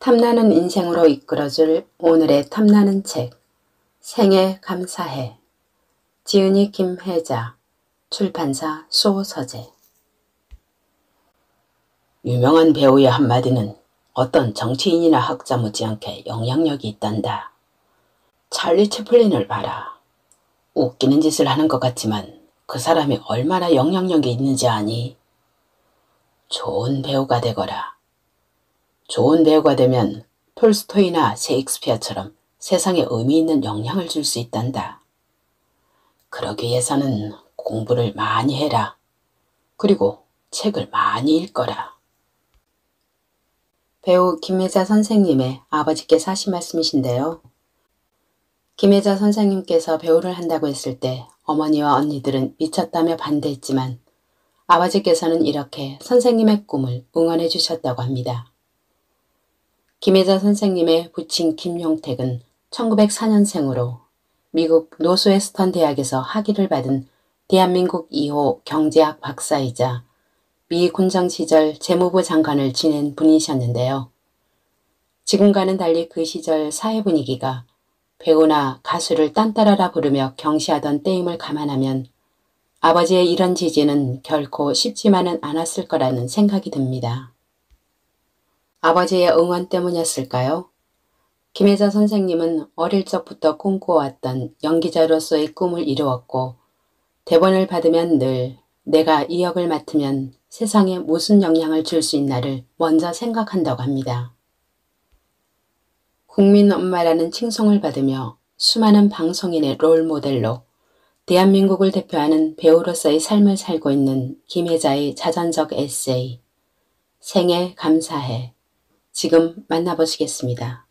탐나는 인생으로 이끌어줄 오늘의 탐나는 책 생에 감사해. 지은이 김혜자, 출판사 수호서재. 유명한 배우의 한마디는 어떤 정치인이나 학자 못지않게 영향력이 있단다. 찰리 채플린을 봐라. 웃기는 짓을 하는 것 같지만 그 사람이 얼마나 영향력이 있는지 아니? 좋은 배우가 되거라. 좋은 배우가 되면 톨스토이나 셰익스피어처럼 세상에 의미 있는 영향을 줄 수 있단다. 그러기 위해서는 공부를 많이 해라. 그리고 책을 많이 읽거라. 배우 김혜자 선생님의 아버지께서 하신 말씀이신데요. 김혜자 선생님께서 배우를 한다고 했을 때 어머니와 언니들은 미쳤다며 반대했지만 아버지께서는 이렇게 선생님의 꿈을 응원해 주셨다고 합니다. 김혜자 선생님의 부친 김용택은 1904년생으로 미국 노스웨스턴 대학에서 학위를 받은 대한민국 2호 경제학 박사이자 미 군정 시절 재무부 장관을 지낸 분이셨는데요. 지금과는 달리 그 시절 사회 분위기가 배우나 가수를 딴따라라 부르며 경시하던 때임을 감안하면 아버지의 이런 지지는 결코 쉽지만은 않았을 거라는 생각이 듭니다. 아버지의 응원 때문이었을까요? 김혜자 선생님은 어릴 적부터 꿈꿔왔던 연기자로서의 꿈을 이루었고 대본을 받으면 늘 내가 이 역을 맡으면 세상에 무슨 영향을 줄 수 있나를 먼저 생각한다고 합니다. 국민 엄마라는 칭송을 받으며 수많은 방송인의 롤 모델로 대한민국을 대표하는 배우로서의 삶을 살고 있는 김혜자의 자전적 에세이 생에 감사해. 지금 만나보시겠습니다.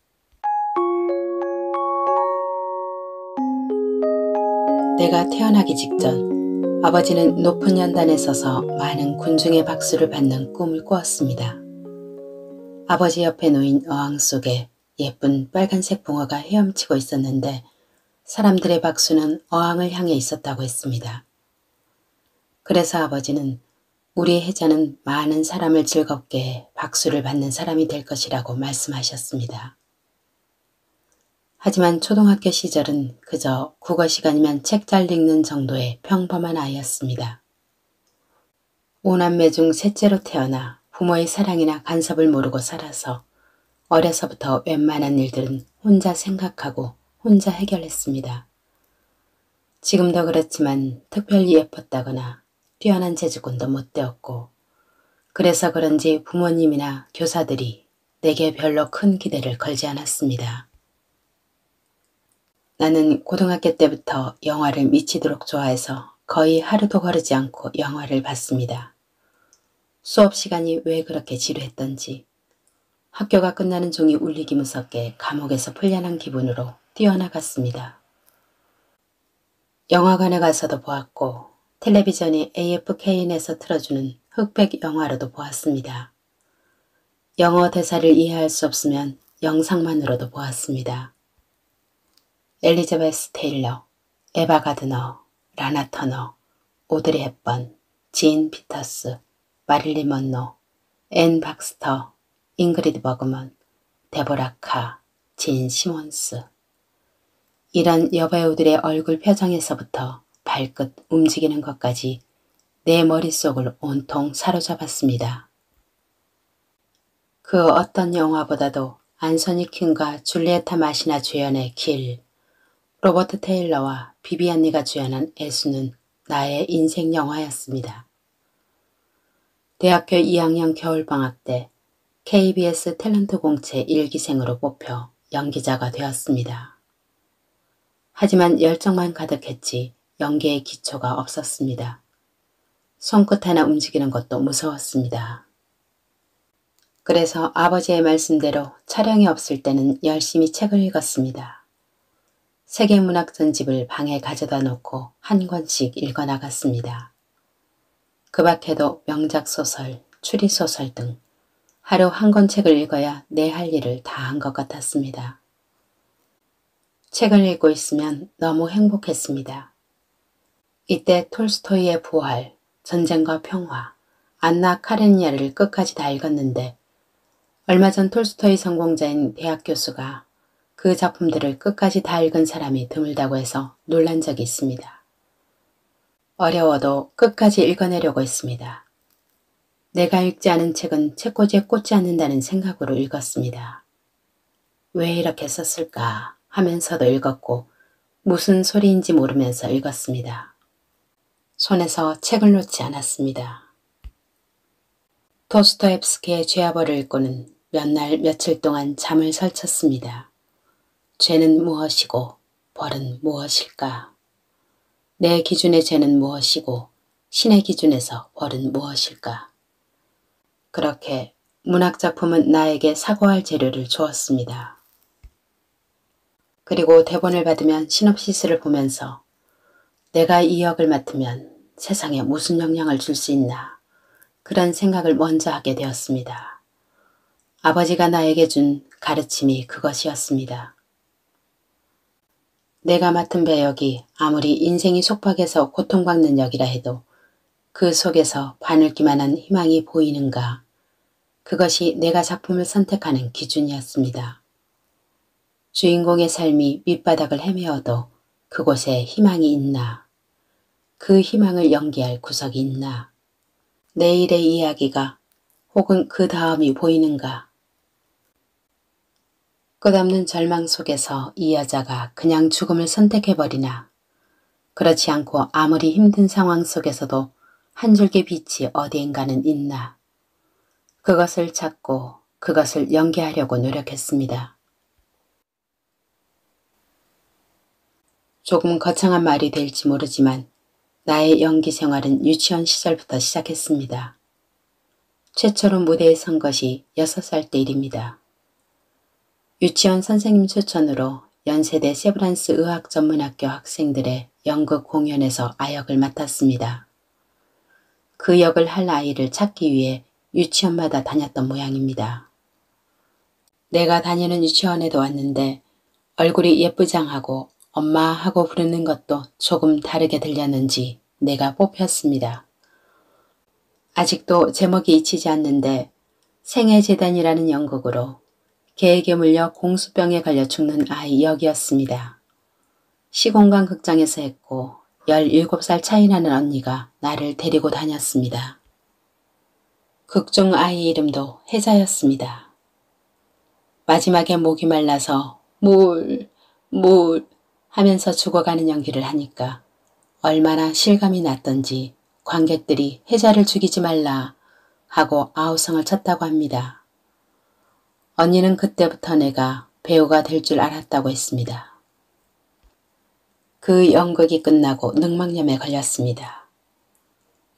내가 태어나기 직전 아버지는 높은 연단에 서서 많은 군중의 박수를 받는 꿈을 꾸었습니다. 아버지 옆에 놓인 어항 속에 예쁜 빨간색 붕어가 헤엄치고 있었는데 사람들의 박수는 어항을 향해 있었다고 했습니다. 그래서 아버지는 우리 혜자는 많은 사람을 즐겁게 해 박수를 받는 사람이 될 것이라고 말씀하셨습니다. 하지만 초등학교 시절은 그저 국어 시간이면 책 잘 읽는 정도의 평범한 아이였습니다. 5남매 중 셋째로 태어나 부모의 사랑이나 간섭을 모르고 살아서 어려서부터 웬만한 일들은 혼자 생각하고 혼자 해결했습니다. 지금도 그렇지만 특별히 예뻤다거나 뛰어난 재주꾼도 못 되었고 그래서 그런지 부모님이나 교사들이 내게 별로 큰 기대를 걸지 않았습니다. 나는 고등학교 때부터 영화를 미치도록 좋아해서 거의 하루도 거르지 않고 영화를 봤습니다. 수업 시간이 왜 그렇게 지루했던지 학교가 끝나는 종이 울리기 무섭게 감옥에서 풀려난 기분으로 뛰어나갔습니다. 영화관에 가서도 보았고 텔레비전이 AFKN에서 틀어주는 흑백 영화로도 보았습니다. 영어 대사를 이해할 수 없으면 영상만으로도 보았습니다. 엘리자베스 테일러, 에바 가드너, 라나 터너, 오드리 헵번, 진 피터스, 마릴린 먼로, 앤 박스터, 잉그리드 버그먼, 데보라 카, 진 시몬스. 이런 여배우들의 얼굴 표정에서부터 발끝 움직이는 것까지 내 머릿속을 온통 사로잡았습니다. 그 어떤 영화보다도 안소니 퀸과 줄리에타 마시나 주연의 길, 로버트 테일러와 비비안 리가 주연한 애수는 나의 인생 영화였습니다. 대학교 2학년 겨울방학 때 KBS 탤런트 공채 1기생으로 뽑혀 연기자가 되었습니다. 하지만 열정만 가득했지 연기의 기초가 없었습니다. 손끝 하나 움직이는 것도 무서웠습니다. 그래서 아버지의 말씀대로 촬영이 없을 때는 열심히 책을 읽었습니다. 세계문학 전집을 방에 가져다 놓고 한 권씩 읽어나갔습니다. 그 밖에도 명작 소설, 추리소설 등 하루 한 권 책을 읽어야 내 할 일을 다 한 것 같았습니다. 책을 읽고 있으면 너무 행복했습니다. 이때 톨스토이의 부활, 전쟁과 평화, 안나 카레니나를 끝까지 다 읽었는데 얼마 전 톨스토이 성공자인 대학 교수가 그 작품들을 끝까지 다 읽은 사람이 드물다고 해서 놀란 적이 있습니다. 어려워도 끝까지 읽어내려고 했습니다. 내가 읽지 않은 책은 책꽂이에 꽂지 않는다는 생각으로 읽었습니다. 왜 이렇게 썼을까 하면서도 읽었고 무슨 소리인지 모르면서 읽었습니다. 손에서 책을 놓지 않았습니다. 도스토옙스키의 죄와벌을 읽고는 몇 날 며칠 동안 잠을 설쳤습니다. 죄는 무엇이고 벌은 무엇일까? 내 기준의 죄는 무엇이고 신의 기준에서 벌은 무엇일까? 그렇게 문학작품은 나에게 사고할 재료를 주었습니다. 그리고 대본을 받으면 시놉시스를 보면서 내가 이 역을 맡으면 세상에 무슨 영향을 줄 수 있나 그런 생각을 먼저 하게 되었습니다. 아버지가 나에게 준 가르침이 그것이었습니다. 내가 맡은 배역이 아무리 인생이 속박해서 고통받는 역이라 해도 그 속에서 바늘기만한 희망이 보이는가 그것이 내가 작품을 선택하는 기준이었습니다. 주인공의 삶이 밑바닥을 헤매어도 그곳에 희망이 있나 그 희망을 연기할 구석이 있나 내일의 이야기가 혹은 그 다음이 보이는가 끝없는 절망 속에서 이 여자가 그냥 죽음을 선택해버리나 그렇지 않고 아무리 힘든 상황 속에서도 한 줄기 빛이 어디엔가는 있나 그것을 찾고 그것을 연기하려고 노력했습니다. 조금 거창한 말이 될지 모르지만 나의 연기 생활은 유치원 시절부터 시작했습니다. 최초로 무대에 선 것이 6살 때 일입니다. 유치원 선생님 추천으로 연세대 세브란스 의학전문학교 학생들의 연극 공연에서 아역을 맡았습니다. 그 역을 할 아이를 찾기 위해 유치원마다 다녔던 모양입니다. 내가 다니는 유치원에도 왔는데 얼굴이 예쁘장하고 엄마 하고 부르는 것도 조금 다르게 들렸는지 내가 뽑혔습니다. 아직도 제목이 잊히지 않는데 생애재단이라는 연극으로 개에게 물려 공수병에 걸려 죽는 아이 역이었습니다. 시공간 극장에서 했고 17살 차이 나는 언니가 나를 데리고 다녔습니다. 극중 아이 이름도 혜자였습니다. 마지막에 목이 말라서 물 하면서 죽어가는 연기를 하니까 얼마나 실감이 났던지 관객들이 혜자를 죽이지 말라 하고 아우성을 쳤다고 합니다. 언니는 그때부터 내가 배우가 될 줄 알았다고 했습니다. 그 연극이 끝나고 늑막염에 걸렸습니다.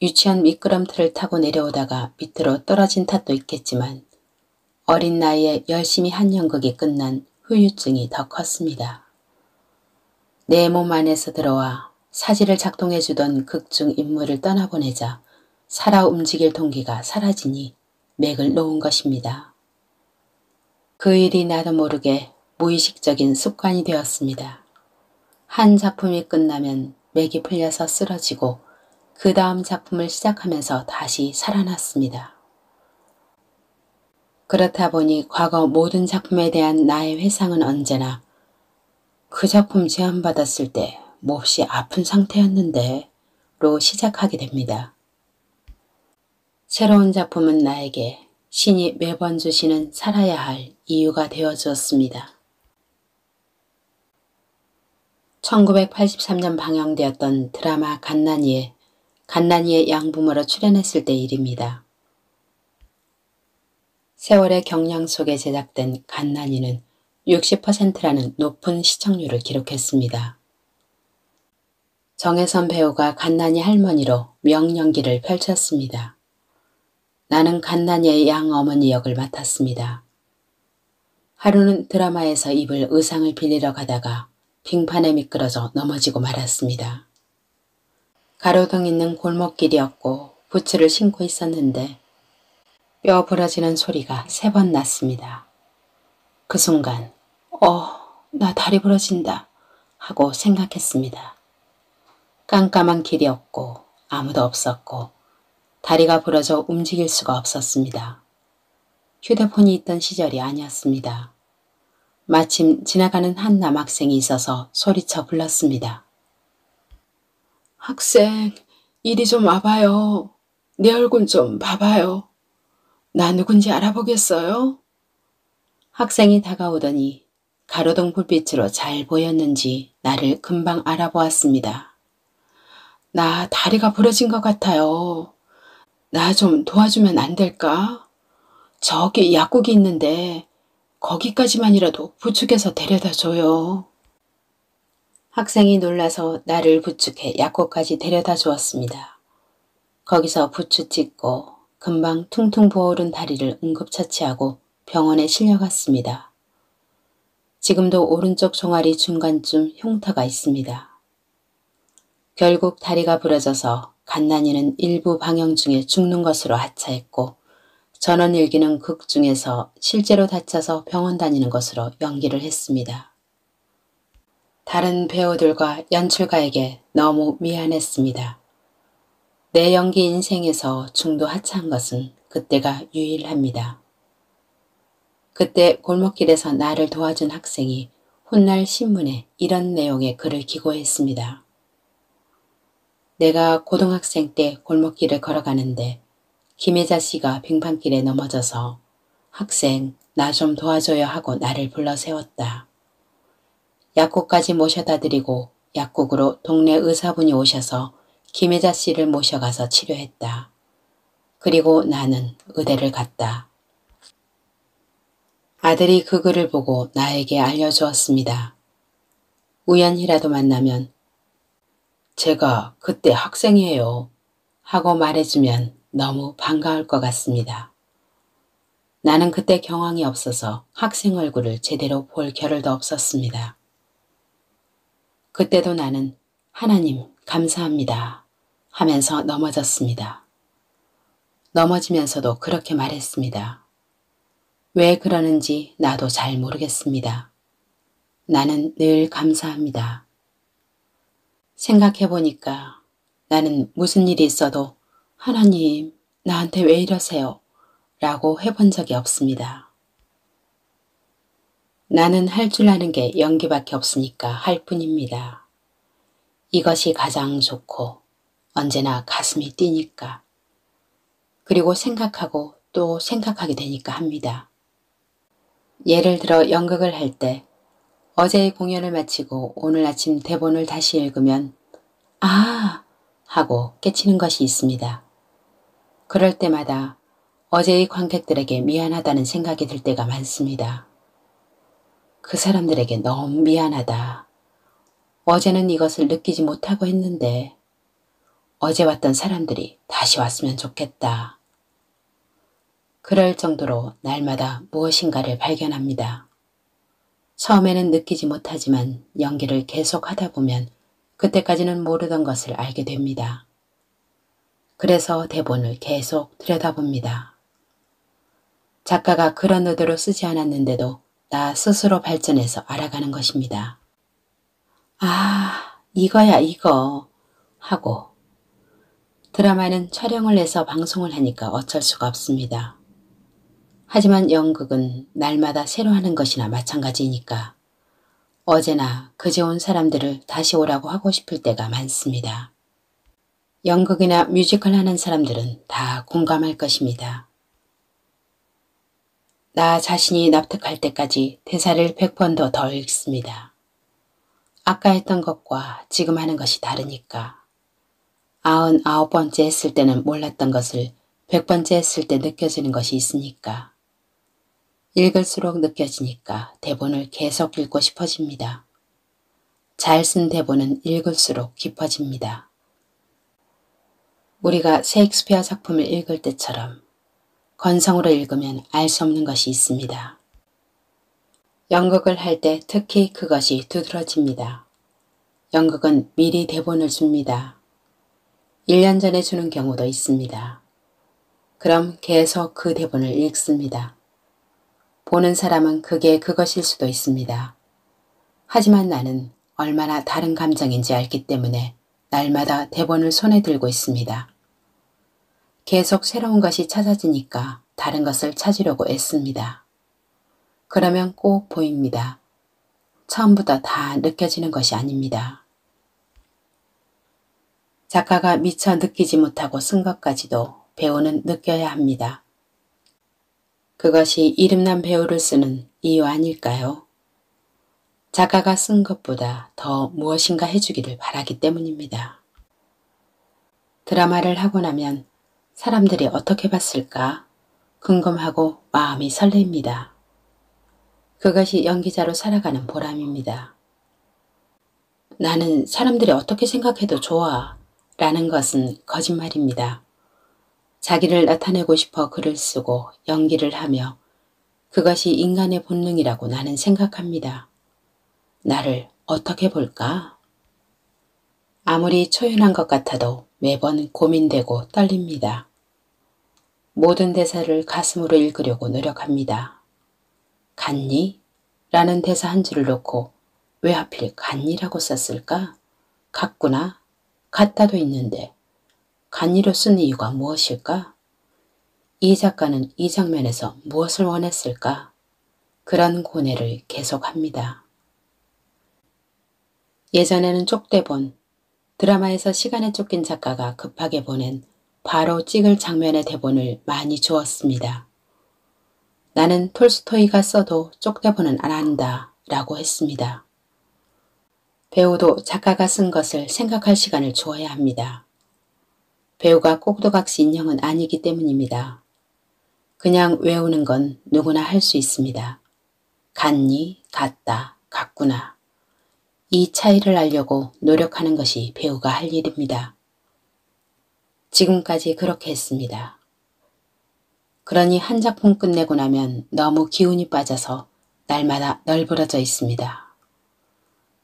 유치원 미끄럼틀을 타고 내려오다가 밑으로 떨어진 탓도 있겠지만 어린 나이에 열심히 한 연극이 끝난 후유증이 더 컸습니다. 내 몸 안에서 들어와 사지를 작동해주던 극중 인물을 떠나보내자 살아 움직일 동기가 사라지니 맥을 놓은 것입니다. 그 일이 나도 모르게 무의식적인 습관이 되었습니다. 한 작품이 끝나면 맥이 풀려서 쓰러지고 그 다음 작품을 시작하면서 다시 살아났습니다. 그렇다 보니 과거 모든 작품에 대한 나의 회상은 언제나 그 작품 제안받았을 때 몹시 아픈 상태였는데 로 시작하게 됩니다. 새로운 작품은 나에게 신이 매번 주시는 살아야 할 이유가 되어주었습니다. 1983년 방영되었던 드라마 갓난이의 양부모로 출연했을 때 일입니다. 세월의 경량 속에 제작된 갓난이는 60%라는 높은 시청률을 기록했습니다. 정혜선 배우가 갓난이 할머니로 명연기를 펼쳤습니다. 나는 갓난이의 양어머니 역을 맡았습니다. 하루는 드라마에서 입을 의상을 빌리러 가다가 빙판에 미끄러져 넘어지고 말았습니다. 가로등 있는 골목길이었고 부츠를 신고 있었는데 뼈 부러지는 소리가 3번 났습니다. 그 순간 나 다리 부러진다 하고 생각했습니다. 깜깜한 길이었고 아무도 없었고 다리가 부러져 움직일 수가 없었습니다. 휴대폰이 있던 시절이 아니었습니다. 마침 지나가는 한 남학생이 있어서 소리쳐 불렀습니다. 학생, 이리 좀 와봐요. 내 얼굴 좀 봐봐요. 나 누군지 알아보겠어요? 학생이 다가오더니 가로등 불빛으로 잘 보였는지 나를 금방 알아보았습니다. 나 다리가 부러진 것 같아요. 나 좀 도와주면 안 될까? 저기 약국이 있는데 거기까지만이라도 부축해서 데려다 줘요. 학생이 놀라서 나를 부축해 약국까지 데려다 주었습니다. 거기서 부추 찍고 금방 퉁퉁 부어오른 다리를 응급처치하고 병원에 실려갔습니다. 지금도 오른쪽 종아리 중간쯤 흉터가 있습니다. 결국 다리가 부러져서 갓난이는 일부 방영 중에 죽는 것으로 하차했고 전원일기는 극 중에서 실제로 다쳐서 병원 다니는 것으로 연기를 했습니다. 다른 배우들과 연출가에게 너무 미안했습니다. 내 연기 인생에서 중도 하차한 것은 그때가 유일합니다. 그때 골목길에서 나를 도와준 학생이 훗날 신문에 이런 내용의 글을 기고했습니다. 내가 고등학생 때 골목길을 걸어가는데 김혜자 씨가 빙판길에 넘어져서 학생, 나 좀 도와줘요 하고 나를 불러 세웠다. 약국까지 모셔다 드리고 약국으로 동네 의사분이 오셔서 김혜자 씨를 모셔가서 치료했다. 그리고 나는 의대를 갔다. 아들이 그 글을 보고 나에게 알려주었습니다. 우연히라도 만나면 제가 그때 학생이에요 하고 말해주면 너무 반가울 것 같습니다. 나는 그때 경황이 없어서 학생 얼굴을 제대로 볼 겨를도 없었습니다. 그때도 나는 하나님 감사합니다 하면서 넘어졌습니다. 넘어지면서도 그렇게 말했습니다. 왜 그러는지 나도 잘 모르겠습니다. 나는 늘 감사합니다. 생각해보니까 나는 무슨 일이 있어도 하나님 나한테 왜 이러세요? 라고 해본 적이 없습니다. 나는 할 줄 아는 게 연기밖에 없으니까 할 뿐입니다. 이것이 가장 좋고 언제나 가슴이 뛰니까. 그리고 생각하고 또 생각하게 되니까 합니다. 예를 들어 연극을 할 때 어제의 공연을 마치고 오늘 아침 대본을 다시 읽으면 아! 하고 깨치는 것이 있습니다. 그럴 때마다 어제의 관객들에게 미안하다는 생각이 들 때가 많습니다. 그 사람들에게 너무 미안하다. 어제는 이것을 느끼지 못하고 했는데 어제 왔던 사람들이 다시 왔으면 좋겠다. 그럴 정도로 날마다 무엇인가를 발견합니다. 처음에는 느끼지 못하지만 연기를 계속 하다 보면 그때까지는 모르던 것을 알게 됩니다. 그래서 대본을 계속 들여다봅니다. 작가가 그런 의도로 쓰지 않았는데도 나 스스로 발전해서 알아가는 것입니다. 아, 이거야 이거 하고 드라마는 촬영을 해서 방송을 하니까 어쩔 수가 없습니다. 하지만 연극은 날마다 새로 하는 것이나 마찬가지니까 어제나 그제 온 사람들을 다시 오라고 하고 싶을 때가 많습니다. 연극이나 뮤지컬 하는 사람들은 다 공감할 것입니다. 나 자신이 납득할 때까지 대사를 100번도 더 읽습니다. 아까 했던 것과 지금 하는 것이 다르니까. 99번째 했을 때는 몰랐던 것을 100번째 했을 때 느껴지는 것이 있으니까. 읽을수록 느껴지니까 대본을 계속 읽고 싶어집니다. 잘 쓴 대본은 읽을수록 깊어집니다. 우리가 셰익스피어 작품을 읽을 때처럼 건성으로 읽으면 알 수 없는 것이 있습니다. 연극을 할 때 특히 그것이 두드러집니다. 연극은 미리 대본을 줍니다. 1년 전에 주는 경우도 있습니다. 그럼 계속 그 대본을 읽습니다. 보는 사람은 그게 그것일 수도 있습니다. 하지만 나는 얼마나 다른 감정인지 알기 때문에 날마다 대본을 손에 들고 있습니다. 계속 새로운 것이 찾아지니까 다른 것을 찾으려고 애씁니다. 그러면 꼭 보입니다. 처음부터 다 느껴지는 것이 아닙니다. 작가가 미처 느끼지 못하고 쓴 것까지도 배우는 느껴야 합니다. 그것이 이름난 배우를 쓰는 이유 아닐까요? 작가가 쓴 것보다 더 무엇인가 해주기를 바라기 때문입니다. 드라마를 하고 나면 사람들이 어떻게 봤을까 궁금하고 마음이 설렙니다. 그것이 연기자로 살아가는 보람입니다. 나는 사람들이 어떻게 생각해도 좋아 라는 것은 거짓말입니다. 자기를 나타내고 싶어 글을 쓰고 연기를 하며 그것이 인간의 본능이라고 나는 생각합니다. 나를 어떻게 볼까? 아무리 초연한 것 같아도 매번 고민되고 떨립니다. 모든 대사를 가슴으로 읽으려고 노력합니다. 갔니? 라는 대사 한 줄을 놓고 왜 하필 갔니라고 썼을까? 갔구나. 갔다도 있는데 갔니로 쓴 이유가 무엇일까? 이 작가는 이 장면에서 무엇을 원했을까? 그런 고뇌를 계속합니다. 예전에는 쪽대본, 드라마에서 시간에 쫓긴 작가가 급하게 보낸 바로 찍을 장면의 대본을 많이 주었습니다. 나는 톨스토이가 써도 쪽대본은 안 한다 라고 했습니다. 배우도 작가가 쓴 것을 생각할 시간을 주어야 합니다. 배우가 꼭두각시 인형은 아니기 때문입니다. 그냥 외우는 건 누구나 할 수 있습니다. 갔니, 갔다, 갔구나. 이 차이를 알려고 노력하는 것이 배우가 할 일입니다. 지금까지 그렇게 했습니다. 그러니 한 작품 끝내고 나면 너무 기운이 빠져서 날마다 널브러져 있습니다.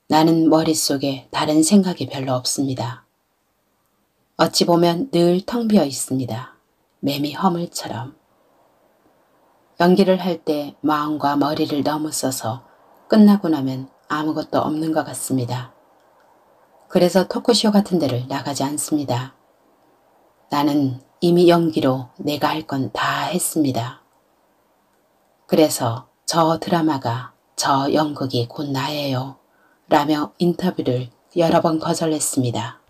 나는 머릿속에 다른 생각이 별로 없습니다. 어찌 보면 늘 텅 비어 있습니다. 매미 허물처럼. 연기를 할 때 마음과 머리를 너무 써서 끝나고 나면 아무것도 없는 것 같습니다. 그래서 토크쇼 같은 데를 나가지 않습니다. 나는 이미 연기로 내가 할 건 다 했습니다. 그래서 저 드라마가, 저 연극이 곧 나예요 라며 인터뷰를 여러 번 거절했습니다.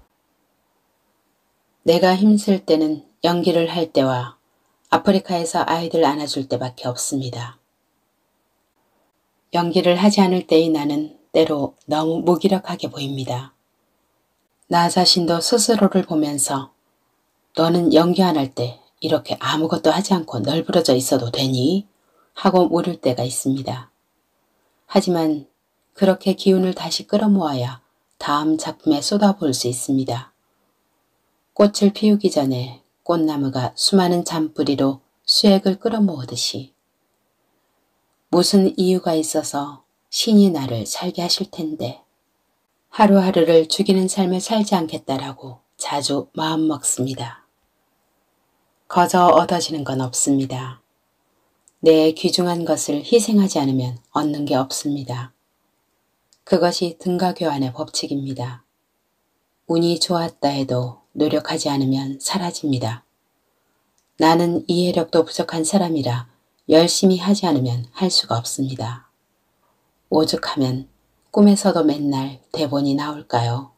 내가 힘쓸 때는 연기를 할 때와 아프리카에서 아이들 안아줄 때밖에 없습니다. 연기를 하지 않을 때의 나는 때로 너무 무기력하게 보입니다. 나 자신도 스스로를 보면서 너는 연기 안 할 때 이렇게 아무것도 하지 않고 널브러져 있어도 되니? 하고 물을 때가 있습니다. 하지만 그렇게 기운을 다시 끌어모아야 다음 작품에 쏟아부을 수 있습니다. 꽃을 피우기 전에 꽃나무가 수많은 잔뿌리로 수액을 끌어모으듯이 무슨 이유가 있어서 신이 나를 살게 하실 텐데 하루하루를 죽이는 삶을 살지 않겠다라고 자주 마음먹습니다. 거저 얻어지는 건 없습니다. 내 귀중한 것을 희생하지 않으면 얻는 게 없습니다. 그것이 등가교환의 법칙입니다. 운이 좋았다 해도 노력하지 않으면 사라집니다. 나는 이해력도 부족한 사람이라 열심히 하지 않으면 할 수가 없습니다. 오죽하면 꿈에서도 맨날 대본이 나올까요?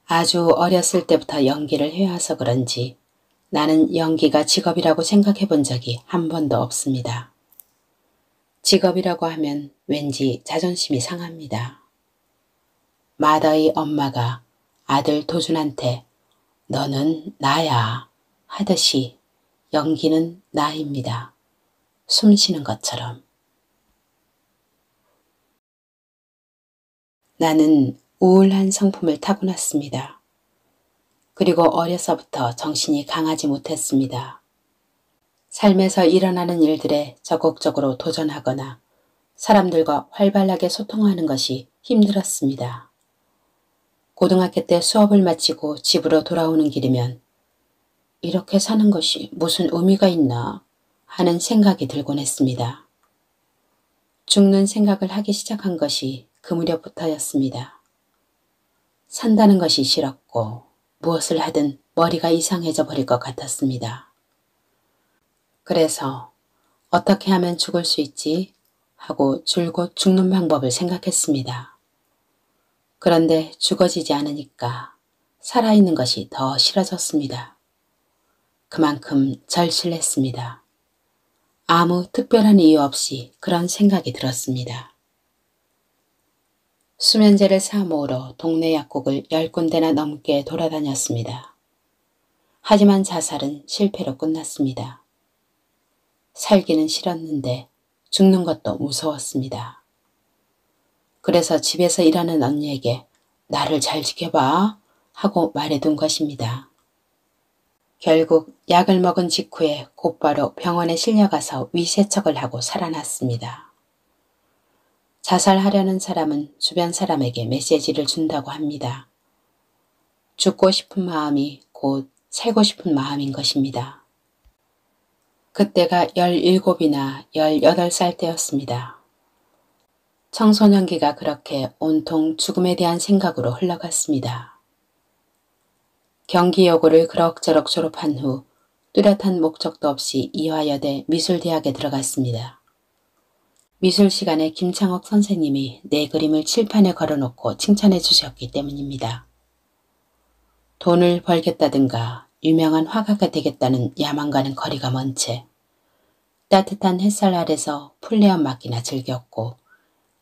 아주 어렸을 때부터 연기를 해와서 그런지 나는 연기가 직업이라고 생각해 본 적이 한 번도 없습니다. 직업이라고 하면 왠지 자존심이 상합니다. 마더의 엄마가 아들 도준한테 너는 나야 하듯이 연기는 나입니다. 숨 쉬는 것처럼. 나는 우울한 성품을 타고났습니다. 그리고 어려서부터 정신이 강하지 못했습니다. 삶에서 일어나는 일들에 적극적으로 도전하거나 사람들과 활발하게 소통하는 것이 힘들었습니다. 고등학교 때 수업을 마치고 집으로 돌아오는 길이면 이렇게 사는 것이 무슨 의미가 있나 하는 생각이 들곤 했습니다. 죽는 생각을 하기 시작한 것이 그 무렵부터였습니다. 산다는 것이 싫었고 무엇을 하든 머리가 이상해져 버릴 것 같았습니다. 그래서 어떻게 하면 죽을 수 있지? 하고 줄곧 죽는 방법을 생각했습니다. 그런데 죽어지지 않으니까 살아있는 것이 더 싫어졌습니다. 그만큼 절실했습니다. 아무 특별한 이유 없이 그런 생각이 들었습니다. 수면제를 사 모으러 동네 약국을 10군데나 넘게 돌아다녔습니다. 하지만 자살은 실패로 끝났습니다. 살기는 싫었는데 죽는 것도 무서웠습니다. 그래서 집에서 일하는 언니에게 나를 잘 지켜봐 하고 말해둔 것입니다. 결국 약을 먹은 직후에 곧바로 병원에 실려가서 위세척을 하고 살아났습니다. 자살하려는 사람은 주변 사람에게 메시지를 준다고 합니다. 죽고 싶은 마음이 곧 살고 싶은 마음인 것입니다. 그때가 17이나 18살 때였습니다. 청소년기가 그렇게 온통 죽음에 대한 생각으로 흘러갔습니다. 경기여고를 그럭저럭 졸업한 후 뚜렷한 목적도 없이 이화여대 미술대학에 들어갔습니다. 미술 시간에 김창옥 선생님이 내 그림을 칠판에 걸어놓고 칭찬해 주셨기 때문입니다. 돈을 벌겠다든가 유명한 화가가 되겠다는 야망과는 거리가 먼 채 따뜻한 햇살 아래서 풀레어 맞기나 즐겼고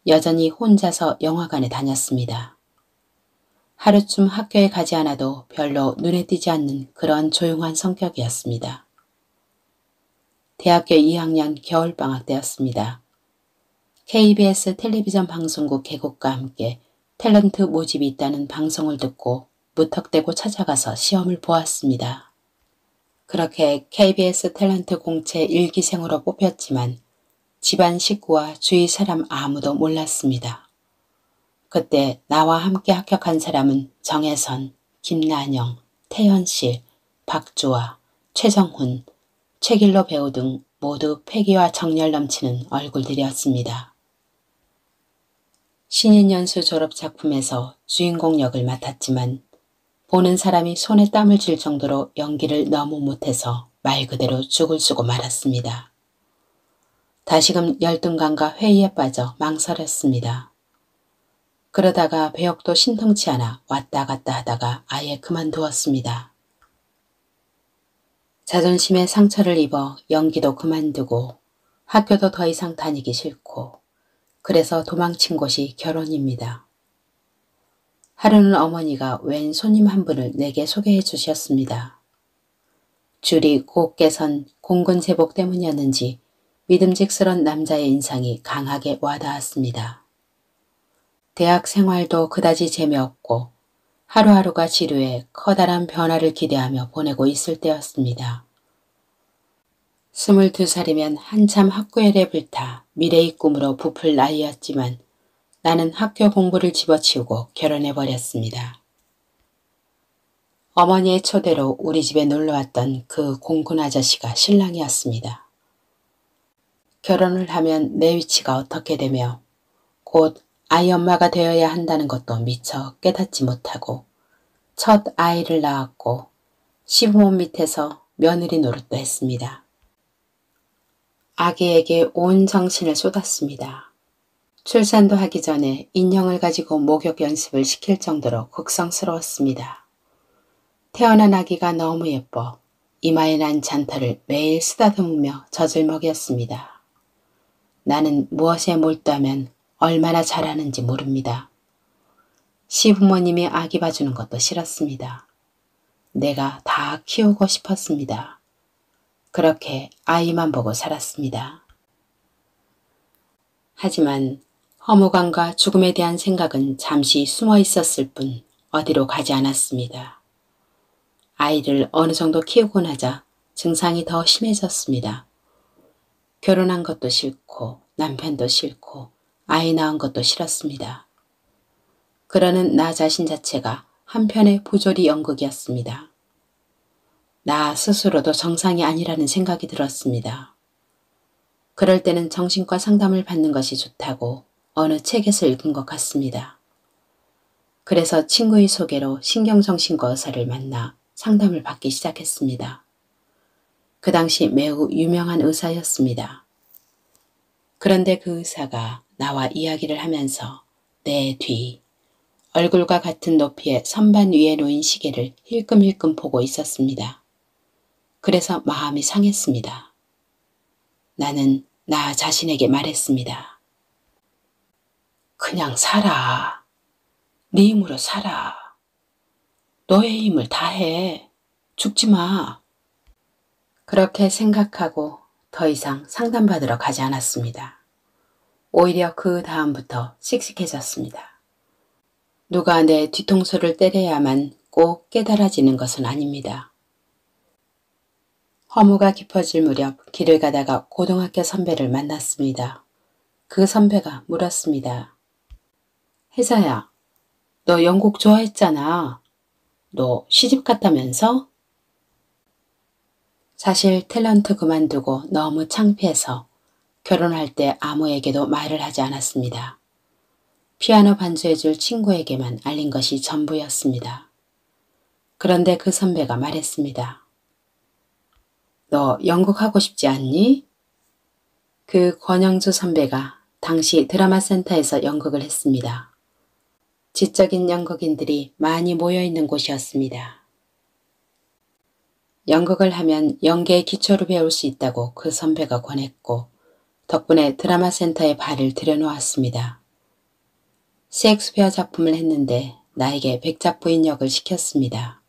여전히 혼자서 영화관에 다녔습니다. 하루쯤 학교에 가지 않아도 별로 눈에 띄지 않는 그런 조용한 성격이었습니다. 대학교 2학년 겨울방학 때였습니다. KBS 텔레비전 방송국 개국과 함께 탤런트 모집이 있다는 방송을 듣고 무턱대고 찾아가서 시험을 보았습니다. 그렇게 KBS 탤런트 공채 1기생으로 뽑혔지만 집안 식구와 주위 사람 아무도 몰랐습니다. 그때 나와 함께 합격한 사람은 정혜선, 김난영, 태연실, 박주아, 최정훈, 최길로 배우 등 모두 패기와 정열 넘치는 얼굴들이었습니다. 신인연수 졸업 작품에서 주인공 역을 맡았지만 보는 사람이 손에 땀을 쥘 정도로 연기를 너무 못해서 말 그대로 죽을 쓰고 말았습니다. 다시금 열등감과 회의에 빠져 망설였습니다. 그러다가 배역도 신통치 않아 왔다 갔다 하다가 아예 그만두었습니다. 자존심에 상처를 입어 연기도 그만두고 학교도 더 이상 다니기 싫고 그래서 도망친 곳이 결혼입니다. 하루는 어머니가 웬 손님 한 분을 내게 소개해 주셨습니다. 줄이 곱게 선 공군 제복 때문이었는지 믿음직스런 남자의 인상이 강하게 와닿았습니다. 대학 생활도 그다지 재미없고 하루하루가 지루해 커다란 변화를 기대하며 보내고 있을 때였습니다. 22살이면 한참 학구열에 불타 미래의 꿈으로 부풀 나이였지만 나는 학교 공부를 집어치우고 결혼해버렸습니다. 어머니의 초대로 우리 집에 놀러왔던 그 공군 아저씨가 신랑이었습니다. 결혼을 하면 내 위치가 어떻게 되며 곧 아이 엄마가 되어야 한다는 것도 미처 깨닫지 못하고 첫 아이를 낳았고 시부모 밑에서 며느리 노릇도 했습니다. 아기에게 온 정신을 쏟았습니다. 출산도 하기 전에 인형을 가지고 목욕 연습을 시킬 정도로 극성스러웠습니다. 태어난 아기가 너무 예뻐 이마에 난 잔털을 매일 쓰다듬으며 젖을 먹였습니다. 나는 무엇에 몰두하면 얼마나 잘하는지 모릅니다. 시부모님이 아기 봐주는 것도 싫었습니다. 내가 다 키우고 싶었습니다. 그렇게 아이만 보고 살았습니다. 하지만 허무감과 죽음에 대한 생각은 잠시 숨어 있었을 뿐 어디로 가지 않았습니다. 아이를 어느 정도 키우고 나자 증상이 더 심해졌습니다. 결혼한 것도 싫고 남편도 싫고 아이 낳은 것도 싫었습니다. 그러는 나 자신 자체가 한편의 부조리 연극이었습니다. 나 스스로도 정상이 아니라는 생각이 들었습니다. 그럴 때는 정신과 상담을 받는 것이 좋다고 어느 책에서 읽은 것 같습니다. 그래서 친구의 소개로 신경정신과 의사를 만나 상담을 받기 시작했습니다. 그 당시 매우 유명한 의사였습니다. 그런데 그 의사가 나와 이야기를 하면서 내 뒤, 얼굴과 같은 높이의 선반 위에 놓인 시계를 힐끔힐끔 보고 있었습니다. 그래서 마음이 상했습니다. 나는 나 자신에게 말했습니다. 그냥 살아. 네 힘으로 살아. 너의 힘을 다해. 죽지 마. 그렇게 생각하고 더 이상 상담받으러 가지 않았습니다. 오히려 그 다음부터 씩씩해졌습니다. 누가 내 뒤통수를 때려야만 꼭 깨달아지는 것은 아닙니다. 허무가 깊어질 무렵 길을 가다가 고등학교 선배를 만났습니다. 그 선배가 물었습니다. 혜자야, 너 영국 좋아했잖아. 너 시집 갔다면서? 사실 탤런트 그만두고 너무 창피해서 결혼할 때 아무에게도 말을 하지 않았습니다. 피아노 반주해줄 친구에게만 알린 것이 전부였습니다. 그런데 그 선배가 말했습니다. 너 연극 하고 싶지 않니? 그 권영주 선배가 당시 드라마 센터에서 연극을 했습니다. 지적인 연극인들이 많이 모여있는 곳이었습니다. 연극을 하면 연기의 기초를 배울 수 있다고 그 선배가 권했고 덕분에 드라마 센터에 발을 들여놓았습니다. 셰익스피어 작품을 했는데 나에게 백작부인 역을 시켰습니다.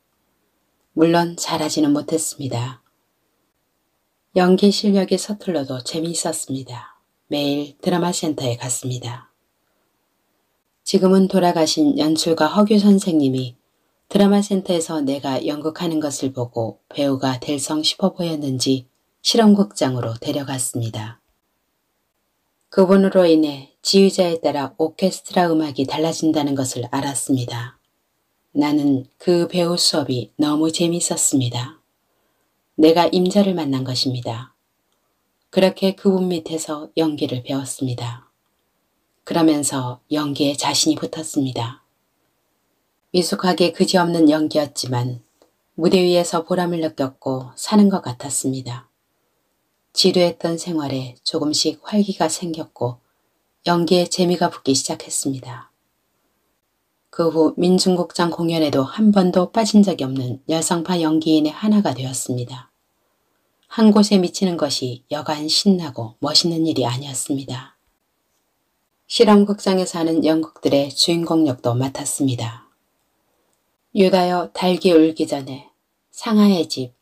물론 잘하지는 못했습니다. 연기 실력이 서툴러도 재미있었습니다. 매일 드라마 센터에 갔습니다. 지금은 돌아가신 연출가 허규 선생님이 드라마 센터에서 내가 연극하는 것을 보고 배우가 될성 싶어 보였는지 실험극장으로 데려갔습니다. 그분으로 인해 지휘자에 따라 오케스트라 음악이 달라진다는 것을 알았습니다. 나는 그 배우 수업이 너무 재미있었습니다. 내가 임자를 만난 것입니다. 그렇게 그분 밑에서 연기를 배웠습니다. 그러면서 연기에 자신이 붙었습니다. 미숙하게 그지없는 연기였지만 무대 위에서 보람을 느꼈고 사는 것 같았습니다. 지루했던 생활에 조금씩 활기가 생겼고 연기에 재미가 붙기 시작했습니다. 그 후 민중극장 공연에도 한 번도 빠진 적이 없는 여성파 연기인의 하나가 되었습니다. 한 곳에 미치는 것이 여간 신나고 멋있는 일이 아니었습니다. 실험극장에서 하는 연극들의 주인공 역도 맡았습니다. 유다여 달기 울기 전에, 상하의 집,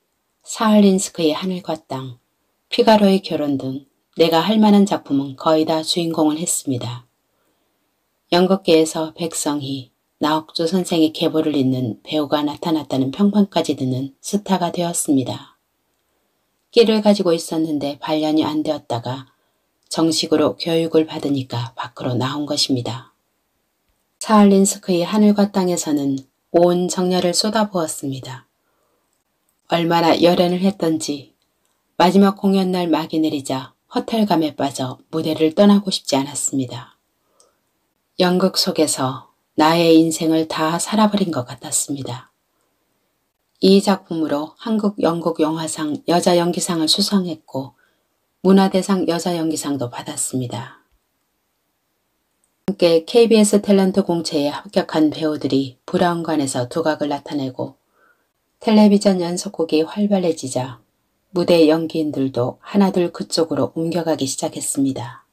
사할린스크의 하늘과 땅, 피가로의 결혼 등 내가 할 만한 작품은 거의 다 주인공을 했습니다. 연극계에서 백성희, 나옥주 선생의 계보를 잇는 배우가 나타났다는 평판까지 듣는 스타가 되었습니다. 끼를 가지고 있었는데 발년이 안 되었다가 정식으로 교육을 받으니까 밖으로 나온 것입니다. 사할린스크의 하늘과 땅에서는 온 정열을 쏟아부었습니다. 얼마나 열연을 했던지 마지막 공연날 막이 내리자 허탈감에 빠져 무대를 떠나고 싶지 않았습니다. 연극 속에서 나의 인생을 다 살아버린 것 같았습니다. 이 작품으로 한국 연극영화상 여자연기상을 수상했고 문화대상 여자연기상도 받았습니다. 함께 KBS 탤런트 공채에 합격한 배우들이 브라운관에서 두각을 나타내고 텔레비전 연속곡이 활발해지자 무대 연기인들도 하나둘 그쪽으로 옮겨가기 시작했습니다.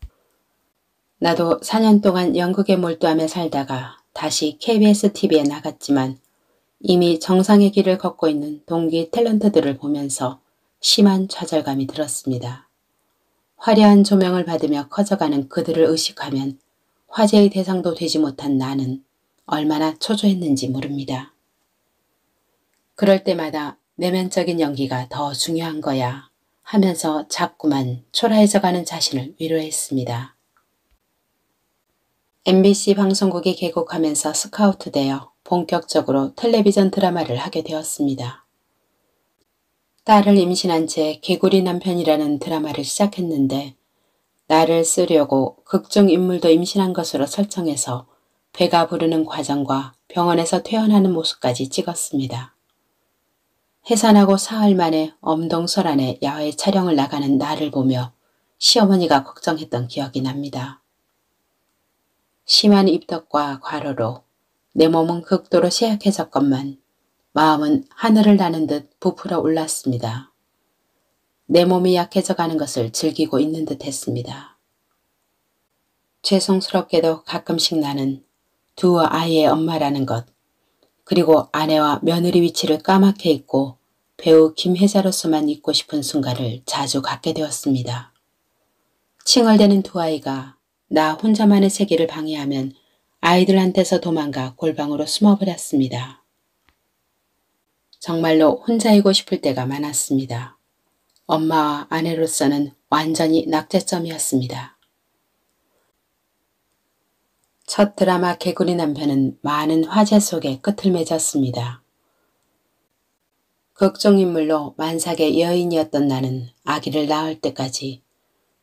나도 4년 동안 연극에 몰두하며 살다가 다시 KBS TV에 나갔지만 이미 정상의 길을 걷고 있는 동기 탤런트들을 보면서 심한 좌절감이 들었습니다. 화려한 조명을 받으며 커져가는 그들을 의식하면 화제의 대상도 되지 못한 나는 얼마나 초조했는지 모릅니다. 그럴 때마다 내면적인 연기가 더 중요한 거야 하면서 자꾸만 초라해져가는 자신을 위로했습니다. MBC 방송국에 개국하면서 스카우트되어 본격적으로 텔레비전 드라마를 하게 되었습니다. 딸을 임신한 채 개구리 남편이라는 드라마를 시작했는데 나를 쓰려고 극중 인물도 임신한 것으로 설정해서 배가 부르는 과정과 병원에서 퇴원하는 모습까지 찍었습니다. 해산하고 사흘 만에 엄동설안에 야외 촬영을 나가는 나를 보며 시어머니가 걱정했던 기억이 납니다. 심한 입덧과 과로로 내 몸은 극도로 쇠약해졌건만 마음은 하늘을 나는 듯 부풀어 올랐습니다. 내 몸이 약해져 가는 것을 즐기고 있는 듯 했습니다. 죄송스럽게도 가끔씩 나는 두 아이의 엄마라는 것, 그리고 아내와 며느리 위치를 까맣게 잊고 배우 김혜자로서만 있고 싶은 순간을 자주 갖게 되었습니다. 칭얼대는 두 아이가 나 혼자만의 세계를 방해하면 아이들한테서 도망가 골방으로 숨어버렸습니다. 정말로 혼자이고 싶을 때가 많았습니다. 엄마와 아내로서는 완전히 낙제점이었습니다. 첫 드라마 개구리 남편은 많은 화제 속에 끝을 맺었습니다. 극중인물로 만삭의 여인이었던 나는 아기를 낳을 때까지,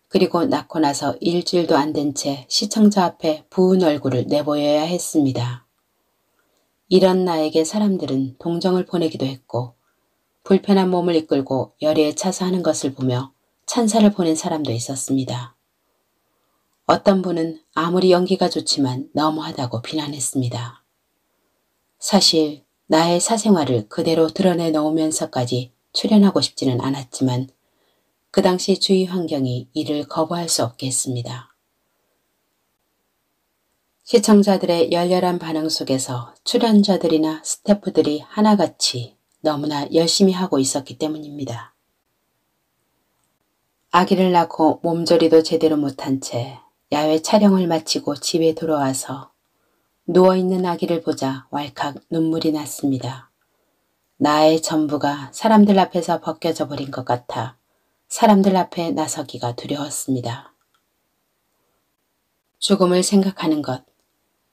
그리고 낳고 나서 일주일도 안 된 채 시청자 앞에 부은 얼굴을 내보여야 했습니다. 이런 나에게 사람들은 동정을 보내기도 했고 불편한 몸을 이끌고 열의에 차서 하는 것을 보며 찬사를 보낸 사람도 있었습니다. 어떤 분은 아무리 연기가 좋지만 너무하다고 비난했습니다. 사실 나의 사생활을 그대로 드러내 놓으면서까지 출연하고 싶지는 않았지만 그 당시 주위 환경이 이를 거부할 수 없게 했습니다. 시청자들의 열렬한 반응 속에서 출연자들이나 스태프들이 하나같이 너무나 열심히 하고 있었기 때문입니다. 아기를 낳고 몸조리도 제대로 못한 채 야외 촬영을 마치고 집에 돌아와서 누워있는 아기를 보자 왈칵 눈물이 났습니다. 나의 전부가 사람들 앞에서 벗겨져 버린 것 같아 사람들 앞에 나서기가 두려웠습니다. 죽음을 생각하는 것,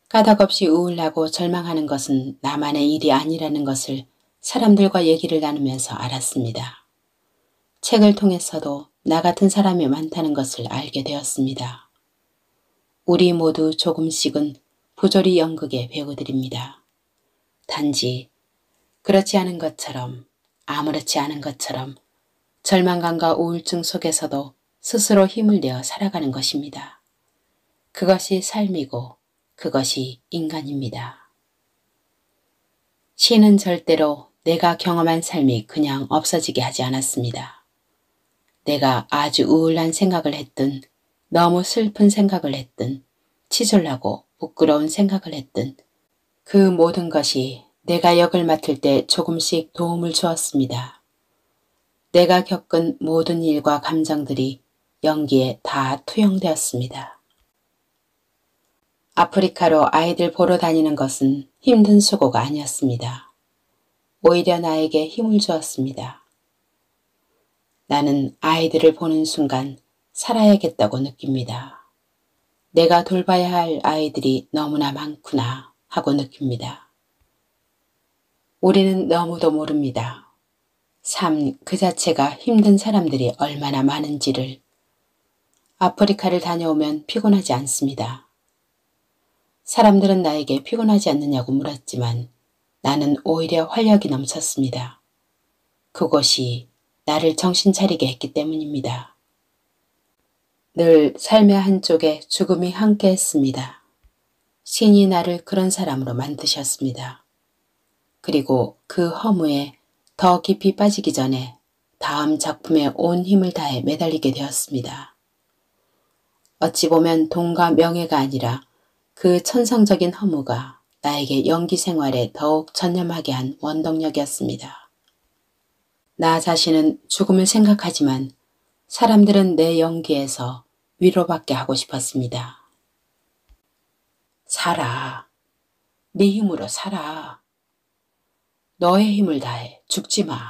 까닭없이 우울하고 절망하는 것은 나만의 일이 아니라는 것을 사람들과 얘기를 나누면서 알았습니다. 책을 통해서도 나 같은 사람이 많다는 것을 알게 되었습니다. 우리 모두 조금씩은 부조리 연극의 배우들입니다. 단지 그렇지 않은 것처럼, 아무렇지 않은 것처럼 절망감과 우울증 속에서도 스스로 힘을 내어 살아가는 것입니다. 그것이 삶이고 그것이 인간입니다. 시는 절대로 내가 경험한 삶이 그냥 없어지게 하지 않았습니다. 내가 아주 우울한 생각을 했든 너무 슬픈 생각을 했든 치졸하고 부끄러운 생각을 했든 그 모든 것이 내가 역을 맡을 때 조금씩 도움을 주었습니다. 내가 겪은 모든 일과 감정들이 연기에 다 투영되었습니다. 아프리카로 아이들 보러 다니는 것은 힘든 수고가 아니었습니다. 오히려 나에게 힘을 주었습니다. 나는 아이들을 보는 순간 살아야겠다고 느낍니다. 내가 돌봐야 할 아이들이 너무나 많구나 하고 느낍니다. 우리는 너무도 모릅니다. 삶 그 자체가 힘든 사람들이 얼마나 많은지를. 아프리카를 다녀오면 피곤하지 않습니다. 사람들은 나에게 피곤하지 않느냐고 물었지만 나는 오히려 활력이 넘쳤습니다. 그것이 나를 정신 차리게 했기 때문입니다. 늘 삶의 한쪽에 죽음이 함께했습니다. 신이 나를 그런 사람으로 만드셨습니다. 그리고 그 허무에 더 깊이 빠지기 전에 다음 작품에 온 힘을 다해 매달리게 되었습니다. 어찌 보면 돈과 명예가 아니라 그 천성적인 허무가 나에게 연기 생활에 더욱 전념하게 한 원동력이었습니다. 나 자신은 죽음을 생각하지만 사람들은 내 연기에서 위로받게 하고 싶었습니다. 살아. 네 힘으로 살아. 너의 힘을 다해 죽지 마.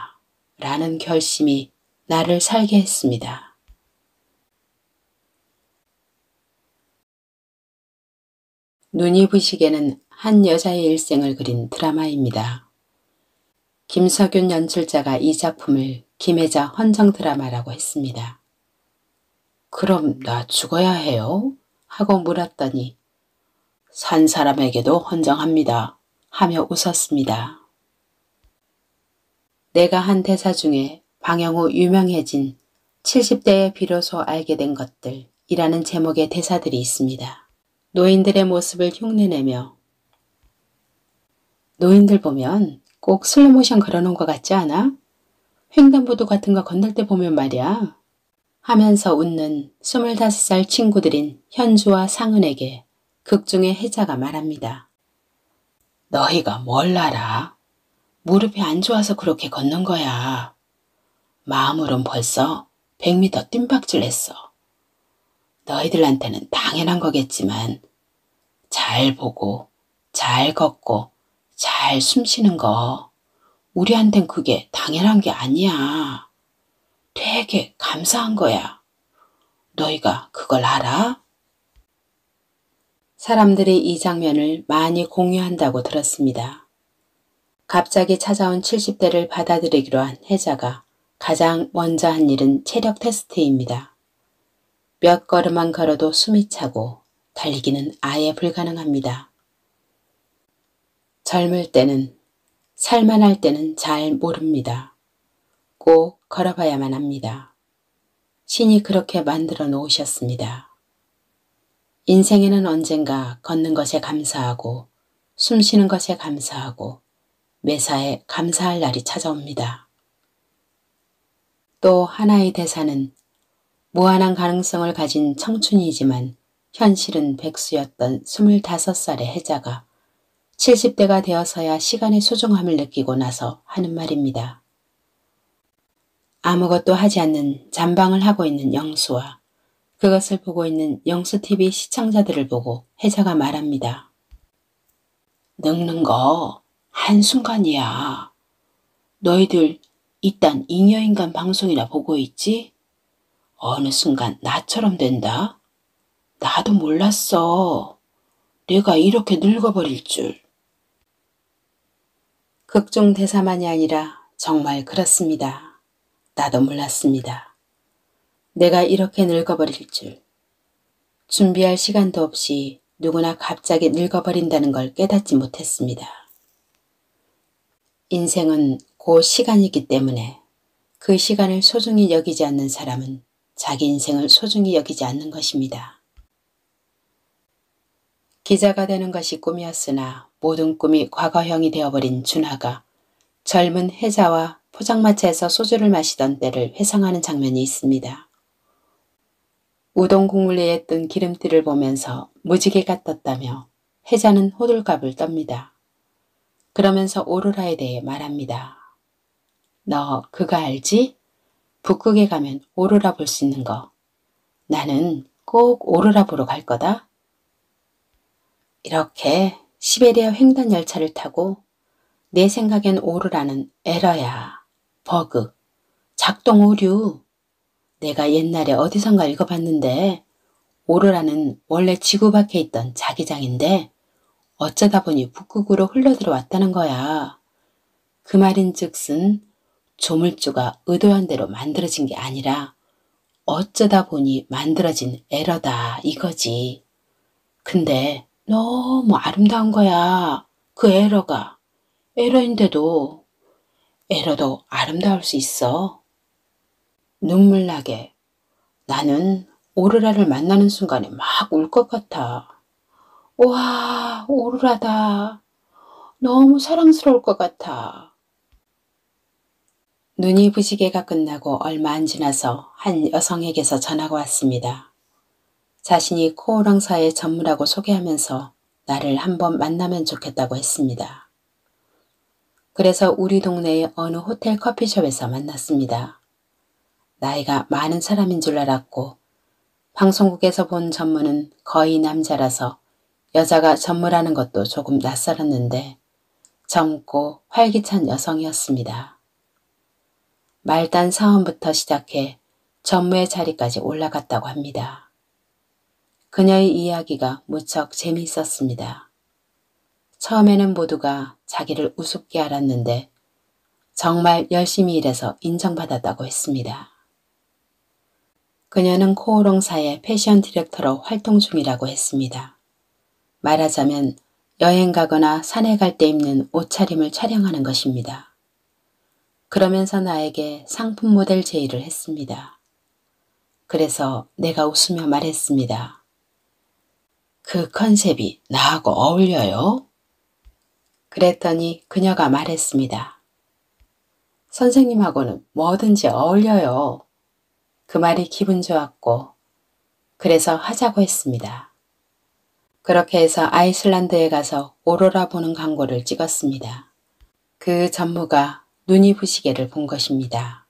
라는 결심이 나를 살게 했습니다. 눈이 부시게는 한 여자의 일생을 그린 드라마입니다. 김석윤 연출자가 이 작품을 김혜자 헌정 드라마라고 했습니다. 그럼 나 죽어야 해요? 하고 물었더니 산 사람에게도 헌정합니다. 하며 웃었습니다. 내가 한 대사 중에 방영후 유명해진 70대에 비로소 알게 된 것들이라는 제목의 대사들이 있습니다. 노인들의 모습을 흉내내며 노인들 보면 꼭 슬로모션 걸어놓은 것 같지 않아? 횡단보도 같은 거 건널 때 보면 말이야. 하면서 웃는 25살 친구들인 현주와 상은에게 극중의 혜자가 말합니다. 너희가 뭘 알아? 무릎이 안 좋아서 그렇게 걷는 거야. 마음으론 벌써 100m 뜀박질 했어. 너희들한테는 당연한 거겠지만 잘 보고 잘 걷고 잘 숨쉬는 거 우리한텐 그게 당연한 게 아니야. 되게 감사한 거야. 너희가 그걸 알아? 사람들이 이 장면을 많이 공유한다고 들었습니다. 갑자기 찾아온 70대를 받아들이기로 한 혜자가 가장 먼저 한 일은 체력 테스트입니다. 몇 걸음만 걸어도 숨이 차고 달리기는 아예 불가능합니다. 젊을 때는 살만할 때는 잘 모릅니다. 꼭 걸어봐야만 합니다. 신이 그렇게 만들어 놓으셨습니다. 인생에는 언젠가 걷는 것에 감사하고 숨쉬는 것에 감사하고 매사에 감사할 날이 찾아옵니다. 또 하나의 대사는 무한한 가능성을 가진 청춘이지만 현실은 백수였던 25살의 혜자가 70대가 되어서야 시간의 소중함을 느끼고 나서 하는 말입니다. 아무것도 하지 않는 잠방을 하고 있는 영수와 그것을 보고 있는 영수TV 시청자들을 보고 혜자가 말합니다. 늙는 거 한순간이야. 너희들 이딴 잉여인간 방송이나 보고 있지? 어느 순간 나처럼 된다? 나도 몰랐어. 내가 이렇게 늙어버릴 줄. 극중 대사만이 아니라 정말 그렇습니다. 나도 몰랐습니다. 내가 이렇게 늙어버릴 줄. 준비할 시간도 없이 누구나 갑자기 늙어버린다는 걸 깨닫지 못했습니다. 인생은 곧 시간이기 때문에 그 시간을 소중히 여기지 않는 사람은 자기 인생을 소중히 여기지 않는 것입니다. 기자가 되는 것이 꿈이었으나 모든 꿈이 과거형이 되어버린 준하가 젊은 혜자와 포장마차에서 소주를 마시던 때를 회상하는 장면이 있습니다. 우동 국물 위에 뜬 기름띠를 보면서 무지개가 떴다며 혜자는 호들갑을 떱니다. 그러면서 오로라에 대해 말합니다. 너 그거 알지? 북극에 가면 오로라 볼 수 있는 거. 나는 꼭 오로라 보러 갈 거다. 이렇게 시베리아 횡단 열차를 타고 내 생각엔 오로라는 에러야, 버그, 작동 오류. 내가 옛날에 어디선가 읽어봤는데 오로라는 원래 지구 밖에 있던 자기장인데 어쩌다 보니 북극으로 흘러들어왔다는 거야. 그 말인즉슨 조물주가 의도한 대로 만들어진 게 아니라 어쩌다 보니 만들어진 에러다 이거지. 근데 너무 아름다운 거야. 그 에러가. 에러인데도 에러도 아름다울 수 있어. 눈물 나게. 나는 오로라를 만나는 순간에 막 울 것 같아. 와, 오로라다. 너무 사랑스러울 것 같아. 눈이 부시게가 끝나고 얼마 안 지나서 한 여성에게서 전화가 왔습니다. 자신이 코오랑사의 전무라고 소개하면서 나를 한번 만나면 좋겠다고 했습니다. 그래서 우리 동네의 어느 호텔 커피숍에서 만났습니다. 나이가 많은 사람인 줄 알았고 방송국에서 본 전무는 거의 남자라서 여자가 전무라는 것도 조금 낯설었는데 젊고 활기찬 여성이었습니다. 말단 사원부터 시작해 전무의 자리까지 올라갔다고 합니다. 그녀의 이야기가 무척 재미있었습니다. 처음에는 모두가 자기를 우습게 알았는데 정말 열심히 일해서 인정받았다고 했습니다. 그녀는 코오롱사의 패션 디렉터로 활동 중이라고 했습니다. 말하자면 여행 가거나 산에 갈 때 입는 옷차림을 촬영하는 것입니다. 그러면서 나에게 상품 모델 제의를 했습니다. 그래서 내가 웃으며 말했습니다. 그 컨셉이 나하고 어울려요? 그랬더니 그녀가 말했습니다. 선생님하고는 뭐든지 어울려요. 그 말이 기분 좋았고 그래서 하자고 했습니다. 그렇게 해서 아이슬란드에 가서 오로라 보는 광고를 찍었습니다. 그 전무가 눈이 부시게를 본 것입니다.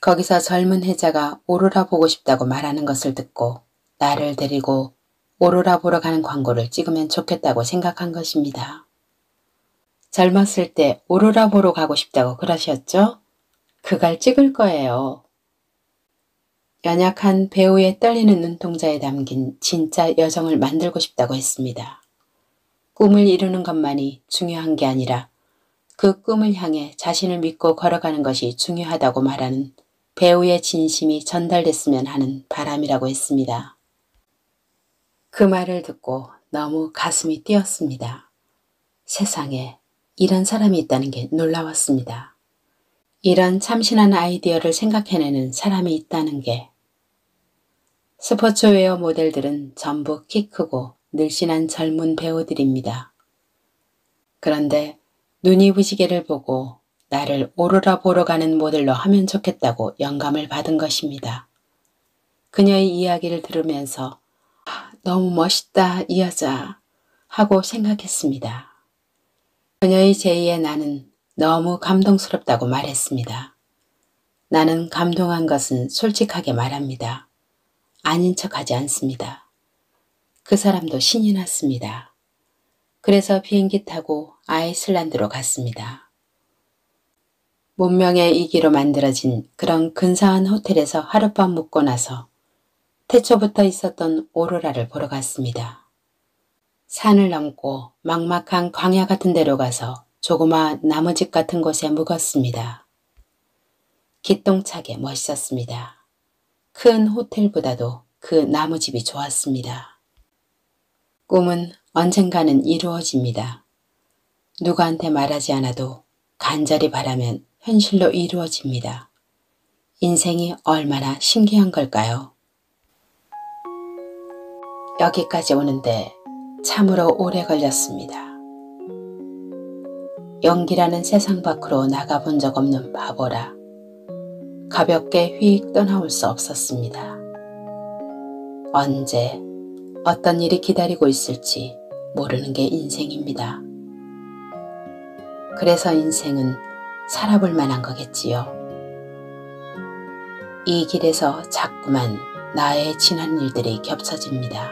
거기서 젊은 해자가 오로라 보고 싶다고 말하는 것을 듣고 나를 데리고 오로라 보러 가는 광고를 찍으면 좋겠다고 생각한 것입니다. 젊었을 때 오로라 보러 가고 싶다고 그러셨죠? 그걸 찍을 거예요. 연약한 배우의 떨리는 눈동자에 담긴 진짜 여정을 만들고 싶다고 했습니다. 꿈을 이루는 것만이 중요한 게 아니라 그 꿈을 향해 자신을 믿고 걸어가는 것이 중요하다고 말하는 배우의 진심이 전달됐으면 하는 바람이라고 했습니다. 그 말을 듣고 너무 가슴이 뛰었습니다. 세상에 이런 사람이 있다는 게 놀라웠습니다. 이런 참신한 아이디어를 생각해내는 사람이 있다는 게. 스포츠웨어 모델들은 전부 키 크고 늘씬한 젊은 배우들입니다. 그런데 눈이 부시게를 보고 나를 오로라 보러 가는 모델로 하면 좋겠다고 영감을 받은 것입니다. 그녀의 이야기를 들으면서 너무 멋있다 이 여자 하고 생각했습니다. 그녀의 제의에 나는 너무 감동스럽다고 말했습니다. 나는 감동한 것은 솔직하게 말합니다. 아닌 척하지 않습니다. 그 사람도 신이 났습니다. 그래서 비행기 타고 아이슬란드로 갔습니다. 문명의 이기로 만들어진 그런 근사한 호텔에서 하룻밤 묵고 나서 태초부터 있었던 오로라를 보러 갔습니다. 산을 넘고 막막한 광야 같은 데로 가서 조그마 나무집 같은 곳에 묵었습니다. 기똥차게 멋있었습니다. 큰 호텔보다도 그 나무집이 좋았습니다. 꿈은 언젠가는 이루어집니다. 누구한테 말하지 않아도 간절히 바라면 현실로 이루어집니다. 인생이 얼마나 신기한 걸까요? 여기까지 오는데 참으로 오래 걸렸습니다. 연기라는 세상 밖으로 나가본 적 없는 바보라 가볍게 휙 떠나올 수 없었습니다. 언제 어떤 일이 기다리고 있을지 모르는 게 인생입니다. 그래서 인생은 살아볼 만한 거겠지요. 이 길에서 자꾸만 나의 지난 일들이 겹쳐집니다.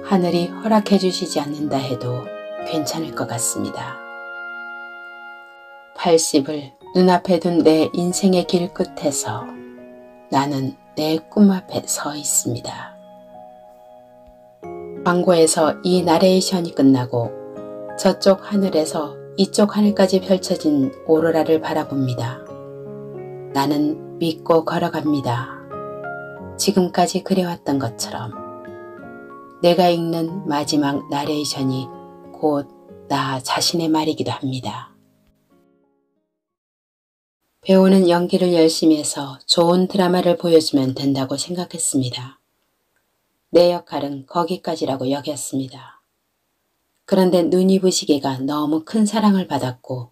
하늘이 허락해 주시지 않는다 해도 괜찮을 것 같습니다. 80을 눈앞에 둔 내 인생의 길 끝에서 나는 내 꿈 앞에 서 있습니다. 광고에서 이 나레이션이 끝나고 저쪽 하늘에서 이쪽 하늘까지 펼쳐진 오로라를 바라봅니다. 나는 믿고 걸어갑니다. 지금까지 그래왔던 것처럼 내가 읽는 마지막 나레이션이 곧 나 자신의 말이기도 합니다. 배우는 연기를 열심히 해서 좋은 드라마를 보여주면 된다고 생각했습니다. 내 역할은 거기까지라고 여겼습니다. 그런데 눈이 부시게가 너무 큰 사랑을 받았고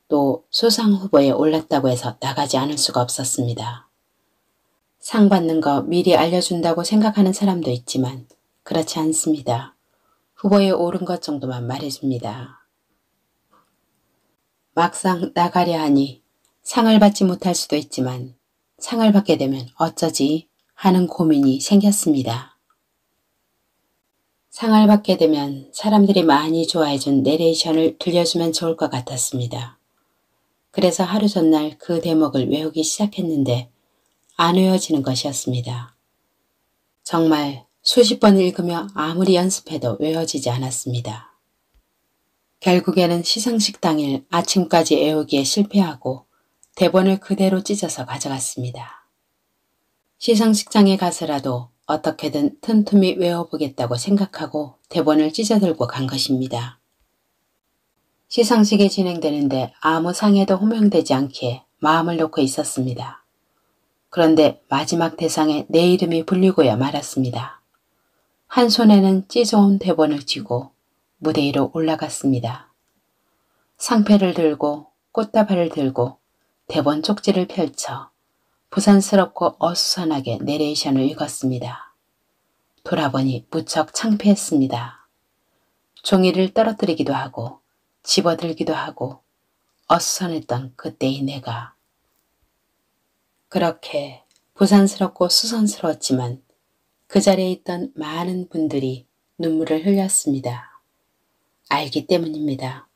또 수상 후보에 올랐다고 해서 나가지 않을 수가 없었습니다. 상 받는 거 미리 알려준다고 생각하는 사람도 있지만 그렇지 않습니다. 후보에 오른 것 정도만 말해줍니다. 막상 나가려 하니 상을 받지 못할 수도 있지만 상을 받게 되면 어쩌지 하는 고민이 생겼습니다. 상을 받게 되면 사람들이 많이 좋아해준 내레이션을 들려주면 좋을 것 같았습니다. 그래서 하루 전날 그 대목을 외우기 시작했는데 안 외워지는 것이었습니다. 정말 수십 번 읽으며 아무리 연습해도 외워지지 않았습니다. 결국에는 시상식 당일 아침까지 외우기에 실패하고 대본을 그대로 찢어서 가져갔습니다. 시상식장에 가서라도 어떻게든 틈틈이 외워보겠다고 생각하고 대본을 찢어들고 간 것입니다. 시상식이 진행되는데 아무 상에도 호명되지 않기에 마음을 놓고 있었습니다. 그런데 마지막 대상에 내 이름이 불리고야 말았습니다. 한 손에는 찢어온 대본을 쥐고 무대 위로 올라갔습니다. 상패를 들고 꽃다발을 들고 대본 쪽지를 펼쳐 부산스럽고 어수선하게 내레이션을 읽었습니다. 돌아보니 무척 창피했습니다. 종이를 떨어뜨리기도 하고 집어들기도 하고 어수선했던 그때의 내가. 그렇게 부산스럽고 수선스러웠지만 그 자리에 있던 많은 분들이 눈물을 흘렸습니다. 알기 때문입니다.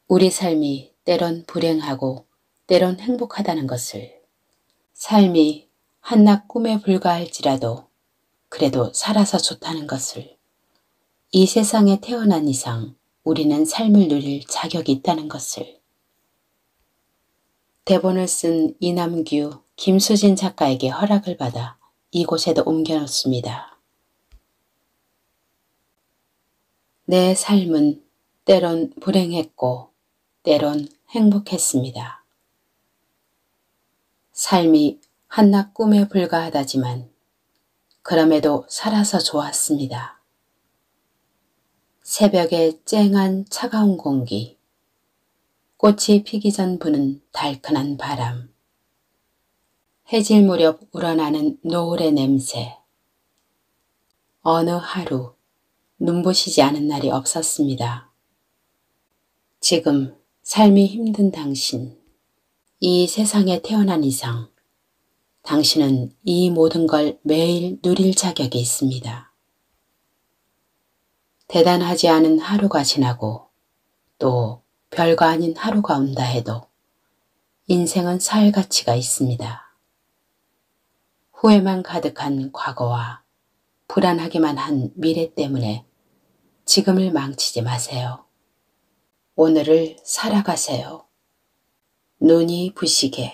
우리 삶이 때론 불행하고 때론 행복하다는 것을, 삶이 한낱 꿈에 불과할지라도 그래도 살아서 좋다는 것을, 이 세상에 태어난 이상 우리는 삶을 누릴 자격이 있다는 것을. 대본을 쓴 이남규, 김수진 작가에게 허락을 받아 이곳에도 옮겨놓습니다. 내 삶은 때론 불행했고 때론 행복했습니다. 삶이 한낱 꿈에 불과하다지만 그럼에도 살아서 좋았습니다. 새벽의 쨍한 차가운 공기, 꽃이 피기 전 부는 달큰한 바람, 해질 무렵 우러나는 노을의 냄새. 어느 하루 눈부시지 않은 날이 없었습니다. 지금 삶이 힘든 당신, 이 세상에 태어난 이상 당신은 이 모든 걸 매일 누릴 자격이 있습니다. 대단하지 않은 하루가 지나고 또 별거 아닌 하루가 온다 해도 인생은 살 가치가 있습니다. 후회만 가득한 과거와 불안하기만 한 미래 때문에 지금을 망치지 마세요. 오늘을 살아가세요. 눈이 부시게.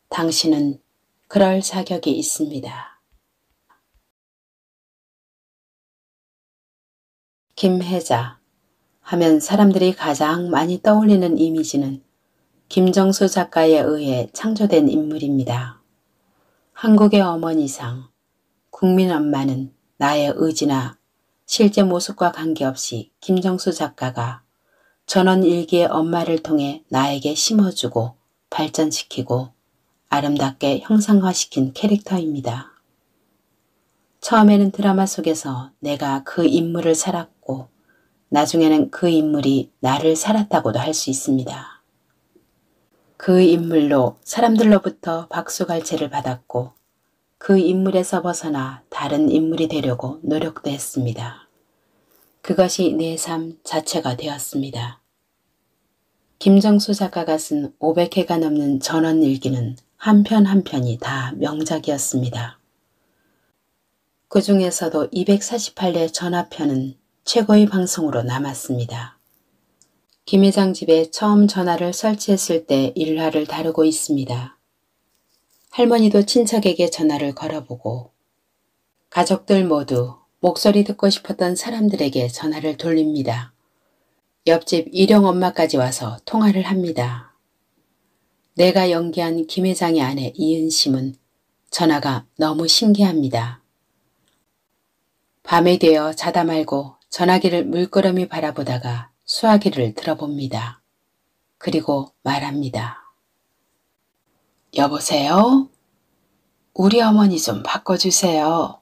당신은 그럴 자격이 있습니다. 김혜자 하면 사람들이 가장 많이 떠올리는 이미지는 김정수 작가에 의해 창조된 인물입니다. 한국의 어머니상, 국민 엄마는 나의 의지나 실제 모습과 관계없이 김정수 작가가 전원일기의 엄마를 통해 나에게 심어주고 발전시키고 아름답게 형상화시킨 캐릭터입니다. 처음에는 드라마 속에서 내가 그 인물을 살았고 나중에는 그 인물이 나를 살았다고도 할 수 있습니다. 그 인물로 사람들로부터 박수갈채를 받았고 그 인물에서 벗어나 다른 인물이 되려고 노력도 했습니다. 그것이 내 삶 자체가 되었습니다. 김정수 작가가 쓴 500회가 넘는 전원일기는 한 편 한 편이 다 명작이었습니다. 그 중에서도 248회 전화편은 최고의 방송으로 남았습니다. 김 회장 집에 처음 전화를 설치했을 때 일화를 다루고 있습니다. 할머니도 친척에게 전화를 걸어보고 가족들 모두 목소리 듣고 싶었던 사람들에게 전화를 돌립니다. 옆집 일용 엄마까지 와서 통화를 합니다. 내가 연기한 김 회장의 아내 이은심은 전화가 너무 신기합니다. 밤이 되어 자다 말고 전화기를 물끄러미 바라보다가 수화기를 들어봅니다. 그리고 말합니다. 여보세요? 우리 어머니 좀 바꿔주세요.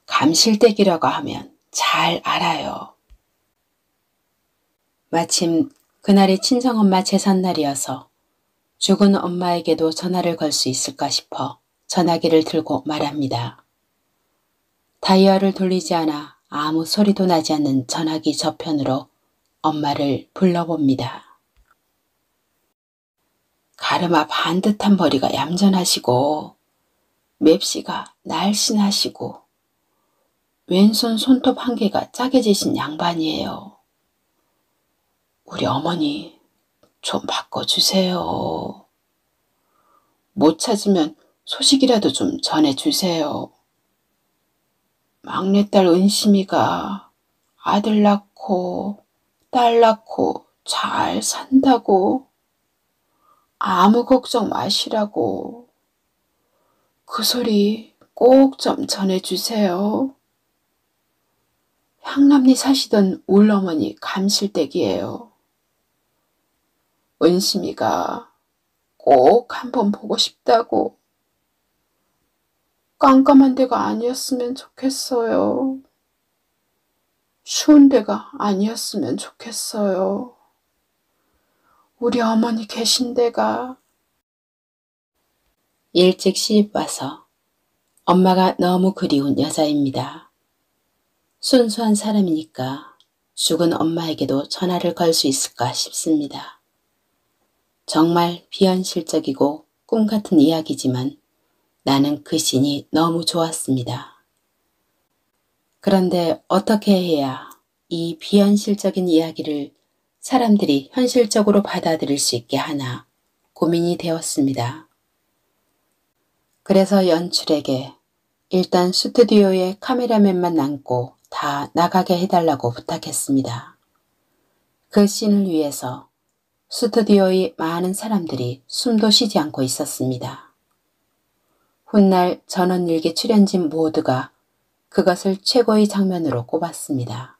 감실댁이라고 하면 잘 알아요. 마침 그날이 친정엄마 제삿날이어서 죽은 엄마에게도 전화를 걸 수 있을까 싶어 전화기를 들고 말합니다. 다이얼을 돌리지 않아 아무 소리도 나지 않는 전화기 저편으로 엄마를 불러봅니다. 가르마 반듯한 머리가 얌전하시고 맵시가 날씬하시고 왼손 손톱 한 개가 짜게지신 양반이에요. 우리 어머니 좀 바꿔주세요. 못 찾으면 소식이라도 좀 전해주세요. 막내딸 은심이가 아들 낳고 딸 낳고 잘 산다고. 아무 걱정 마시라고. 그 소리 꼭 좀 전해주세요. 향남리 사시던 울어머니 감실댁이에요. 은심이가 꼭 한번 보고 싶다고. 깜깜한 데가 아니었으면 좋겠어요. 추운 데가 아니었으면 좋겠어요. 우리 어머니 계신 데가. 일찍 시집 와서 엄마가 너무 그리운 여자입니다. 순수한 사람이니까 죽은 엄마에게도 전화를 걸 수 있을까 싶습니다. 정말 비현실적이고 꿈 같은 이야기지만 나는 그 씬이 너무 좋았습니다. 그런데 어떻게 해야 이 비현실적인 이야기를 사람들이 현실적으로 받아들일 수 있게 하나 고민이 되었습니다. 그래서 연출에게 일단 스튜디오에 카메라맨만 남고 다 나가게 해달라고 부탁했습니다. 그 씬을 위해서 스튜디오의 많은 사람들이 숨도 쉬지 않고 있었습니다. 훗날 전원일기 출연진 모두가 그것을 최고의 장면으로 꼽았습니다.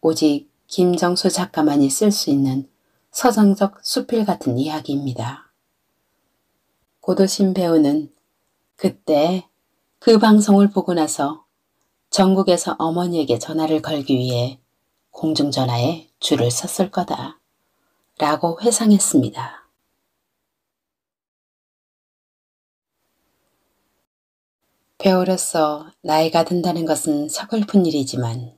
오직 김정수 작가만이 쓸 수 있는 서정적 수필 같은 이야기입니다. 고도심 배우는 그때 그 방송을 보고 나서 전국에서 어머니에게 전화를 걸기 위해 공중전화에 줄을 섰을 거다 라고 회상했습니다. 배우로서 나이가 든다는 것은 서글픈 일이지만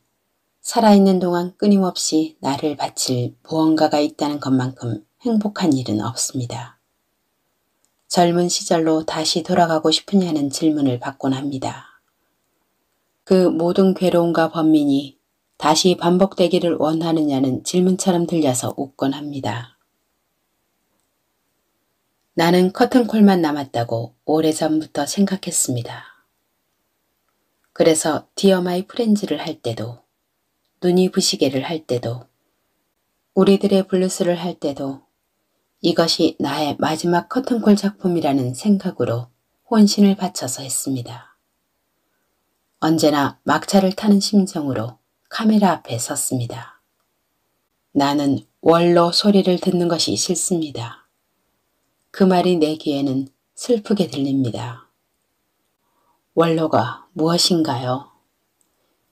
살아있는 동안 끊임없이 나를 바칠 무언가가 있다는 것만큼 행복한 일은 없습니다. 젊은 시절로 다시 돌아가고 싶으냐는 질문을 받곤 합니다. 그 모든 괴로움과 번민이 다시 반복되기를 원하느냐는 질문처럼 들려서 웃곤 합니다. 나는 커튼콜만 남았다고 오래전부터 생각했습니다. 그래서 디어 마이 프렌즈를 할 때도, 눈이 부시게를 할 때도, 우리들의 블루스를 할 때도 이것이 나의 마지막 커튼콜 작품이라는 생각으로 혼신을 바쳐서 했습니다. 언제나 막차를 타는 심정으로 카메라 앞에 섰습니다. 나는 원로 소리를 듣는 것이 싫습니다. 그 말이 내 귀에는 슬프게 들립니다. 원로가 무엇인가요?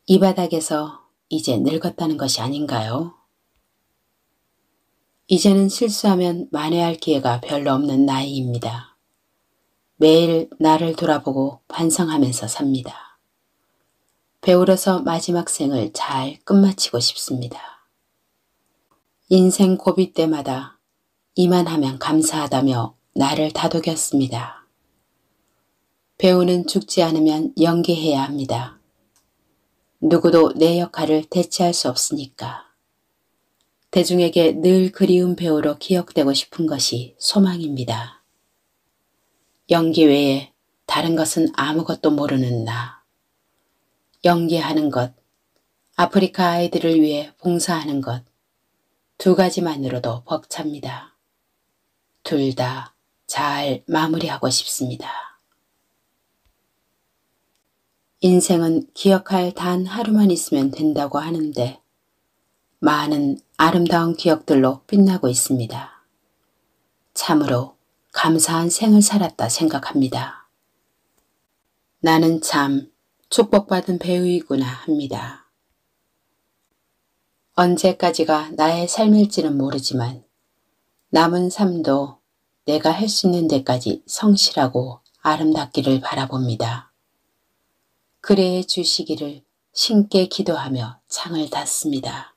이 바닥에서 이제 늙었다는 것이 아닌가요? 이제는 실수하면 만회할 기회가 별로 없는 나이입니다. 매일 나를 돌아보고 반성하면서 삽니다. 배우로서 마지막 생을 잘 끝마치고 싶습니다. 인생 고비 때마다 이만하면 감사하다며 나를 다독였습니다. 배우는 죽지 않으면 연기해야 합니다. 누구도 내 역할을 대체할 수 없으니까. 대중에게 늘 그리운 배우로 기억되고 싶은 것이 소망입니다. 연기 외에 다른 것은 아무것도 모르는 나. 연기하는 것, 아프리카 아이들을 위해 봉사하는 것, 두 가지만으로도 벅찹니다. 둘 다 잘 마무리하고 싶습니다. 인생은 기억할 단 하루만 있으면 된다고 하는데 많은 아름다운 기억들로 빛나고 있습니다. 참으로 감사한 생을 살았다 생각합니다. 나는 참 축복받은 배우이구나 합니다. 언제까지가 나의 삶일지는 모르지만 남은 삶도 내가 할 수 있는 데까지 성실하고 아름답기를 바라봅니다. 그래해 주시기를 신께 기도하며 창을 닫습니다.